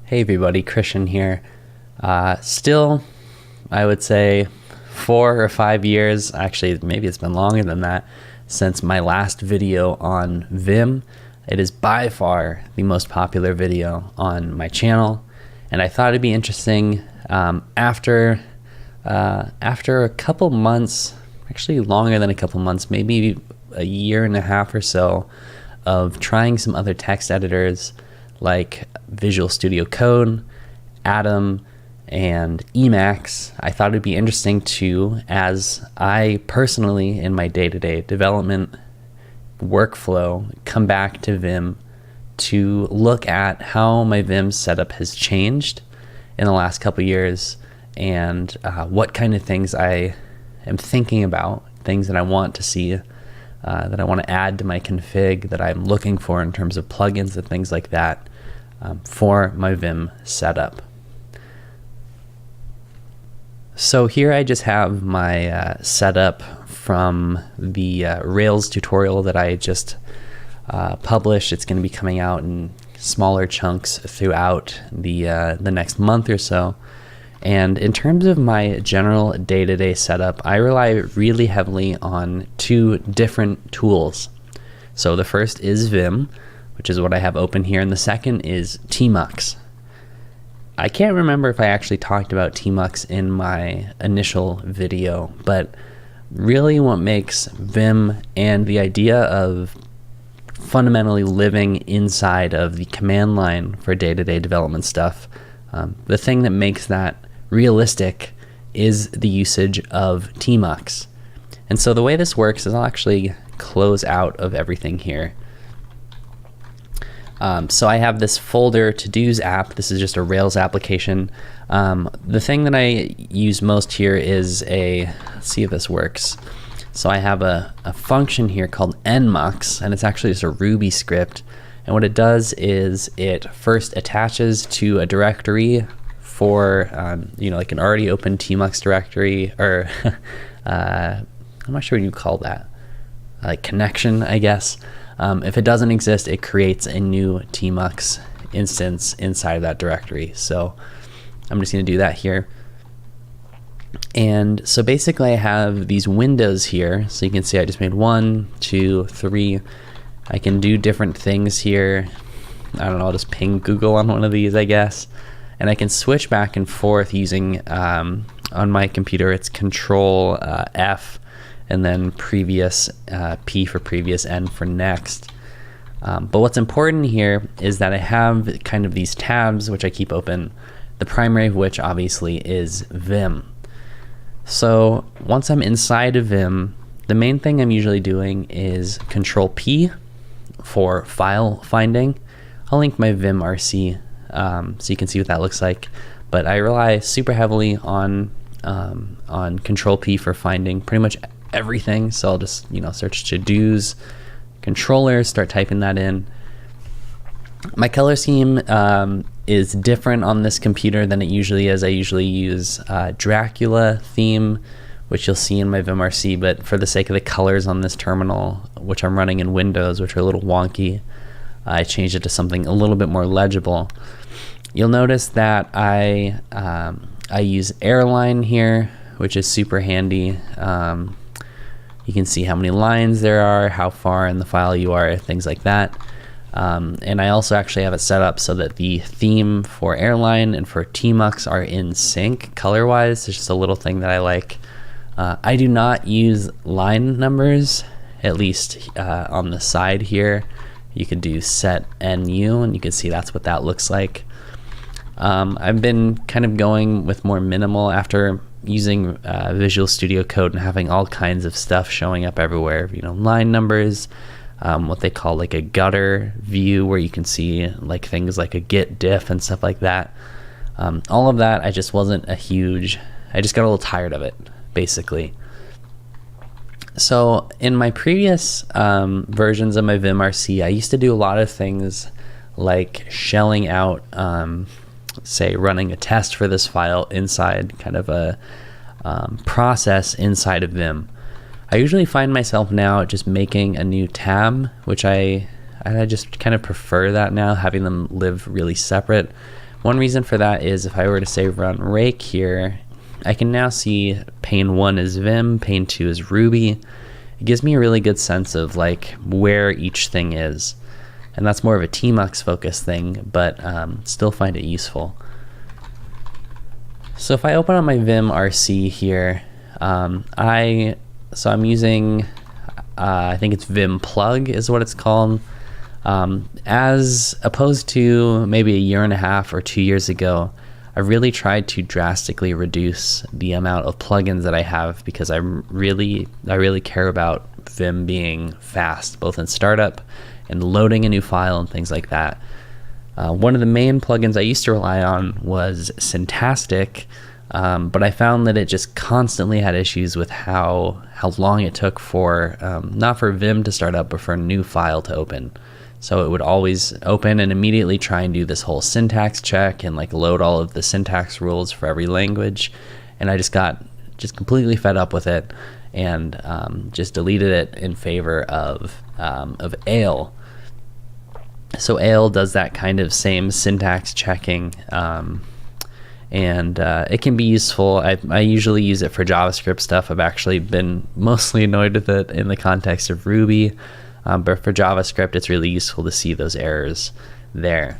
Hey everybody, Christian here. Still, I would say 4 or 5 years, actually maybe it's been longer than that, since my last video on Vim. It is by far the most popular video on my channel, and I thought it'd be interesting after a couple months, actually longer than a couple months, maybe a year and a half or so, of trying some other text editors like Visual Studio Code, Atom, and Emacs. I thought it'd be interesting to, as I personally in my day-to-day development workflow come back to Vim, to look at how my Vim setup has changed in the last couple years, and what kind of things I am thinking about, things that I want to see, that I want to add to my config, that I'm looking for in terms of plugins and things like that for my Vim setup. So here I just have my setup from the Rails tutorial that I just published. It's going to be coming out in smaller chunks throughout the next month or so. And in terms of my general day-to-day setup, I rely really heavily on two different tools. So the first is Vim, which is what I have open here, and the second is Tmux. I can't remember if I actually talked about Tmux in my initial video, but really what makes Vim and the idea of fundamentally living inside of the command line for day-to-day development stuff, the thing that makes that realistic is the usage of Tmux. And so the way this works is I'll actually close out of everything here. So I have this folder to-dos app. This is just a Rails application. The thing that I use most here is let's see if this works. So I have a function here called nmux, and it's actually just a Ruby script. And what it does is it first attaches to a directory for, like an already open Tmux directory, or I'm not sure what you call that, like connection, I guess. If it doesn't exist, it creates a new Tmux instance inside of that directory. So I'm just going to do that here. And so basically I have these windows here. So you can see I just made 1, 2, 3. I can do different things here. I don't know, I'll just ping Google on one of these, I guess. And I can switch back and forth using, on my computer, it's Control F, and then previous, P for previous, N for next. But what's important here is that I have kind of these tabs which I keep open, the primary of which obviously is Vim. So once I'm inside of Vim, the main thing I'm usually doing is Control P for file finding. I'll link my vimrc so you can see what that looks like. But I rely super heavily on Control P for finding pretty much everything. So I'll just search to-dos, controllers, start typing that in. My color scheme is different on this computer than it usually is. I usually use Dracula theme, which you'll see in my vimrc, but for the sake of the colors on this terminal, which I'm running in Windows, which are a little wonky, I changed it to something a little bit more legible. You'll notice that I use Airline here, which is super handy. You can see how many lines there are, how far in the file you are, things like that. And I also actually have it set up so that the theme for Airline and for Tmux are in sync color-wise. It's just a little thing that I like. I do not use line numbers, at least on the side here. You could do set NU, and you can see that's what that looks like. I've been kind of going with more minimal after using Visual Studio Code and having all kinds of stuff showing up everywhere. Line numbers, what they call like a gutter view, where you can see like things like a git diff and stuff like that. All of that, I just got a little tired of it, basically. So in my previous versions of my vimrc, I used to do a lot of things like shelling out, say running a test for this file inside kind of a process inside of Vim. I usually find myself now just making a new tab, which I just kind of prefer that now, having them live really separate. One reason for that is if I were to say run rake here, I can now see pane 1 is Vim, pane 2 is Ruby. It gives me a really good sense of like where each thing is. And that's more of a Tmux focused thing, but still find it useful. So if I open up my Vim RC here, I'm using, I think it's Vim plug is what it's called. As opposed to maybe a year and a half or 2 years ago, I really tried to drastically reduce the amount of plugins that I have because I really care about Vim being fast, both in startup and loading a new file and things like that. One of the main plugins I used to rely on was Syntastic, but I found that it just constantly had issues with how long it took for, not for Vim to start up, but for a new file to open. So it would always open and immediately try and do this whole syntax check and like load all of the syntax rules for every language. And I just got completely fed up with it and just deleted it in favor of Ale. So Ale does that kind of same syntax checking, and it can be useful. I usually use it for JavaScript stuff. I've actually been mostly annoyed with it in the context of Ruby. But for JavaScript, it's really useful to see those errors there.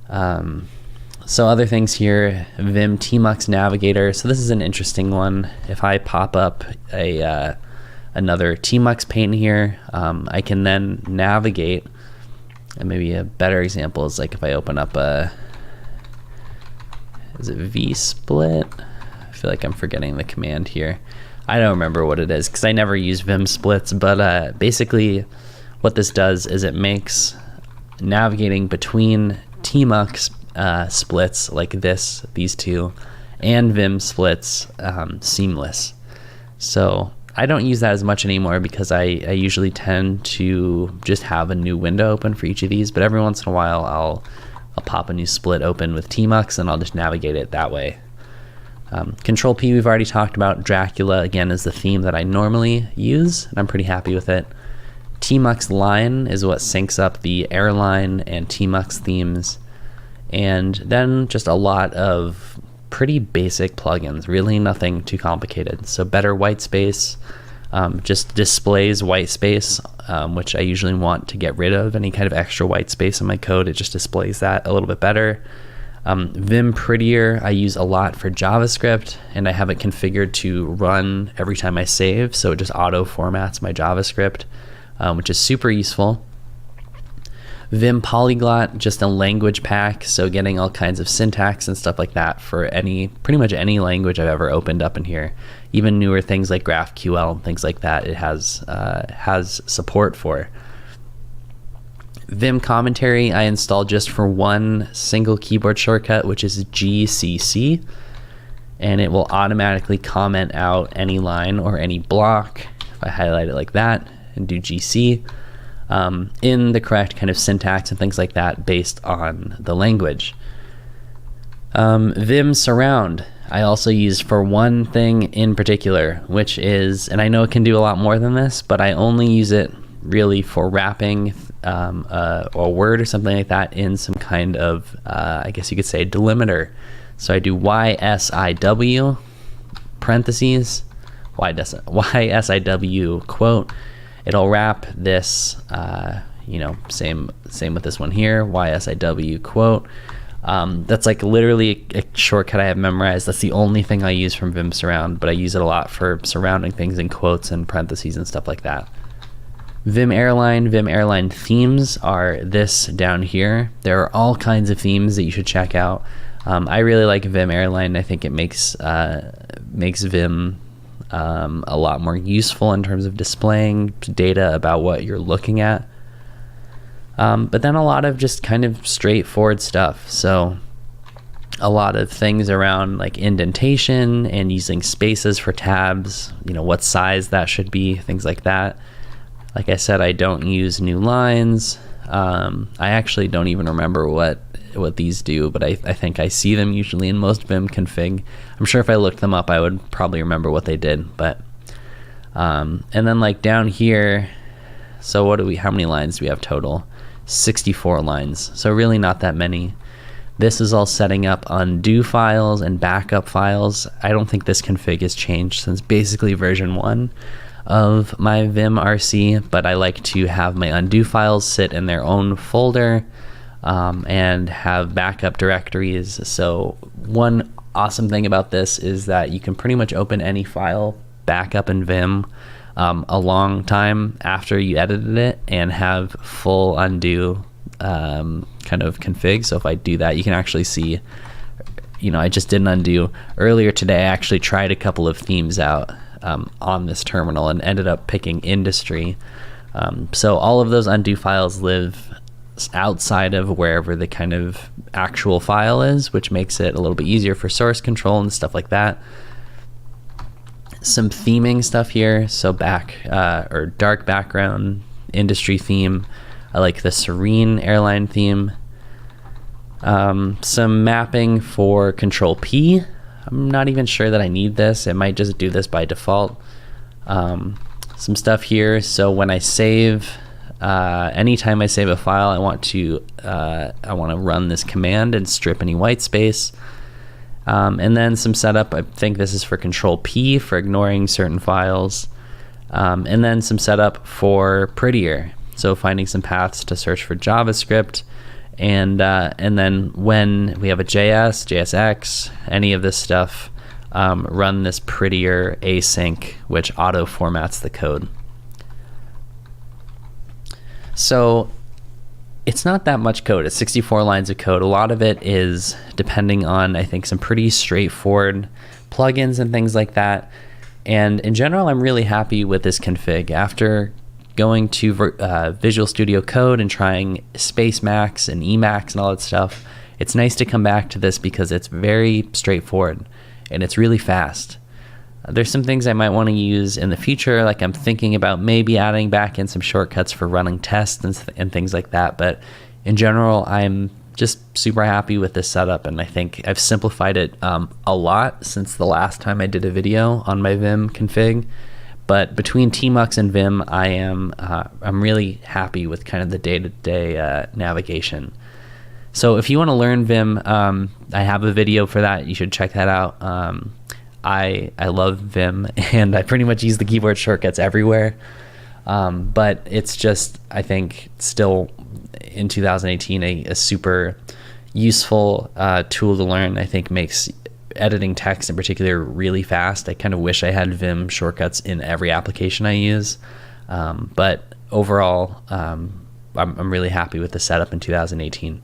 So other things here, Vim Tmux Navigator. So this is an interesting one. If I pop up another Tmux pane here, I can then navigate. And maybe a better example is like if I open up is it vsplit? I feel like I'm forgetting the command here. I don't remember what it is because I never use Vim splits, but basically what this does is it makes navigating between Tmux splits like these two, and Vim splits seamless. So I don't use that as much anymore because I usually tend to just have a new window open for each of these, but every once in a while I'll pop a new split open with Tmux and I'll just navigate it that way. Control P we've already talked about. Dracula again is the theme that I normally use, and I'm pretty happy with it. Tmux line is what syncs up the airline and Tmux themes, and then just a lot of pretty basic plugins, really nothing too complicated. So Better Whitespace just displays whitespace, which I usually want to get rid of any kind of extra whitespace in my code. It just displays that a little bit better. Vim Prettier I use a lot for JavaScript, and I have it configured to run every time I save, so it just auto formats my JavaScript, which is super useful. Vim Polyglot, just a language pack, so getting all kinds of syntax and stuff like that for pretty much any language I've ever opened up in here. Even newer things like GraphQL and things like that, it has support for. Vim Commentary I installed just for one single keyboard shortcut, which is GCC, and it will automatically comment out any line or any block if I highlight it like that and do GC in the correct kind of syntax and things like that based on the language. Vim Surround I also use for one thing in particular, which is, and I know it can do a lot more than this, but I only use it really for wrapping a word or something like that in some kind of, I guess you could say, delimiter. So I do YSIW parentheses, YSIW quote. It'll wrap this, same with this one here, YSIW quote. That's like literally a shortcut I have memorized. That's the only thing I use from Vim Surround, but I use it a lot for surrounding things in quotes and parentheses and stuff like that. Vim Airline themes are this down here. There are all kinds of themes that you should check out. I really like Vim Airline. I think it makes Vim a lot more useful in terms of displaying data about what you're looking at. But then a lot of just kind of straightforward stuff. So a lot of things around like indentation and using spaces for tabs, what size that should be, things like that. Like I said, I don't use new lines. I actually don't even remember what these do, but I think I see them usually in most Vim config. I'm sure if I looked them up, I would probably remember what they did. But and then like down here, so how many lines do we have total? 64 lines. So really not that many. This is all setting up undo files and backup files. I don't think this config has changed since basically version 1 of my Vim RC, but I like to have my undo files sit in their own folder and have backup directories. So one awesome thing about this is that you can pretty much open any file back up in Vim a long time after you edited it and have full undo kind of config. So if I do that, you can actually see, I just did an undo earlier today. I actually tried a couple of themes out on this terminal and ended up picking industry. So all of those undo files live outside of wherever the kind of actual file is, which makes it a little bit easier for source control and stuff like that. Some theming stuff here. So or dark background industry theme. I like the Serene airline theme. Some mapping for Control P. I'm not even sure that I need this. It might just do this by default. Some stuff here. So when I save, anytime I save a file, I want to run this command and strip any white space. And then some setup. I think this is for Control P for ignoring certain files. And then some setup for Prettier. So finding some paths to search for JavaScript. And then when we have a JS, JSX, any of this stuff, run this Prettier async, which auto formats the code. So it's not that much code. It's 64 lines of code. A lot of it is depending on, I think, some pretty straightforward plugins and things like that. And in general, I'm really happy with this config. After going to Visual Studio Code and trying Spacemacs and Emacs and all that stuff, it's nice to come back to this because it's very straightforward and it's really fast. There's some things I might want to use in the future, like I'm thinking about maybe adding back in some shortcuts for running tests and things like that. But in general, I'm just super happy with this setup, and I think I've simplified it a lot since the last time I did a video on my Vim config. But between Tmux and Vim, I'm really happy with kind of the day-to-day navigation. So if you want to learn Vim, I have a video for that. You should check that out. I love Vim, and I pretty much use the keyboard shortcuts everywhere. But it's just, I think, still in 2018 a super useful tool to learn. I think makes editing text in particular really fast. I kind of wish I had Vim shortcuts in every application I use. But overall, I'm really happy with the setup in 2018.